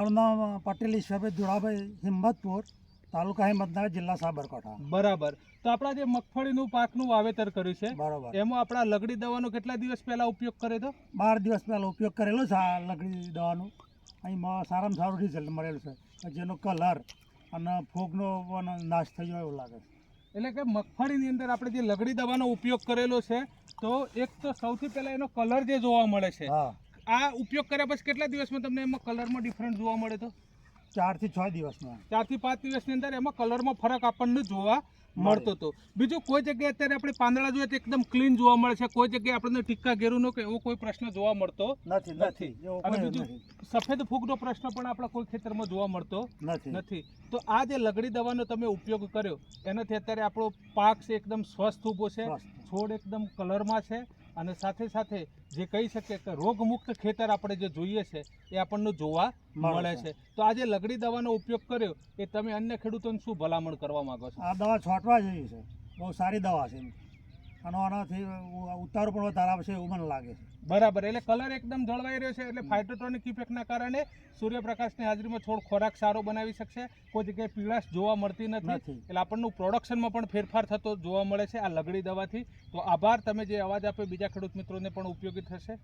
મારું નામ પટેલ ઈશ્વરભાઈ ધુળાભાઈ, હિંમતપુર, તાલુકા હિંમતનગર, જિલ્લા સાબરકાંઠા. બરાબર. તો આપણા જે મગફળીનું પાકનું વાવેતર કર્યું છે બરાબર. એમાં આપણા લગડી દવાનો કેટલા દિવસ પહેલા ઉપયોગ કર્યો હતો? 12 દિવસ પહેલાં ઉપયોગ કરેલો છે આ લગડી દવાનું. અહીંમાં સારામાં સારું રિઝલ્ટ મળેલું છે, જેનો કલર અને ફૂગનો પણ નાશ થઈ ગયો એવું લાગે છે. એટલે કે મગફળીની અંદર આપણે જે લગડી દવાનો ઉપયોગ કરેલો છે તો એક તો સૌથી પહેલા એનો કલર જે જોવા મળે છે, હા, આ ઉપયોગ કર્યા પછી કેટલા દિવસમાં તમને એમાં કલરમાં ડિફરન્સ જોવા મળે તો? 4 થી 6 દિવસમાં. 4 થી 5 દિવસની અંદર એમાં કલરમાં ફરક આપણને જોવા મળતો હતો. બીજું કોઈ જગ્યાએ અત્યારે આપણે પાંદડા જોઈએ તો એકદમ ક્લીન જોવા મળે છે, કોઈ જગ્યાએ આપણને ટીક્કા ઘેરુંનો કે એવો કોઈ પ્રશ્ન જોવા મળતો નથી. એવું અને કોઈ બીજું નથી. સફેદ ફૂગનો પ્રશ્ન પણ આપણા કોઈ ખેતરમાં જોવા મળતો નથી. નથી. તો આ જે લગડી દવાનો તમે ઉપયોગ કર્યો એનાથી અત્યારે આપણો પાક છે એકદમ સ્વસ્થ ઊભો છે, સ્વસ્થ. છોડ એકદમ કલરમાં છે અને સાથે સાથે જે કહી શકીએ કે રોગમુક્ત ખેતર આપણે જે જોઈએ છે એ આપણને જોવા મળે છે. તો આ જે લગડી દવાનો ઉપયોગ કર્યો એ તમે અન્ય ખેડૂતોને શું ભલામણ કરવા માંગો છો? આ દવા છોટવા જેવી છે, બહુ સારી દવા છે અને આનાથી ઉતારો પણ વધારે આવશે એવું મને લાગે છે. બરાબર. એટલે કલર એકદમ જળવાઈ રહ્યો છે, એટલે ફાઇટોટોનિક ઇફેક્ટના કારણે સૂર્યપ્રકાશની હાજરીમાં છોડ ખોરાક સારો બનાવી શકશે, કોઈ જગ્યાએ પીળાશ જોવા મળતી નથી, એટલે આપણનું પ્રોડક્શનમાં પણ ફેરફાર થતો જોવા મળે છે આ લગડી દવાથી. તો આભાર, તમે જે અવાજ આપ્યો બીજા ખેડૂત મિત્રોને પણ ઉપયોગી થશે.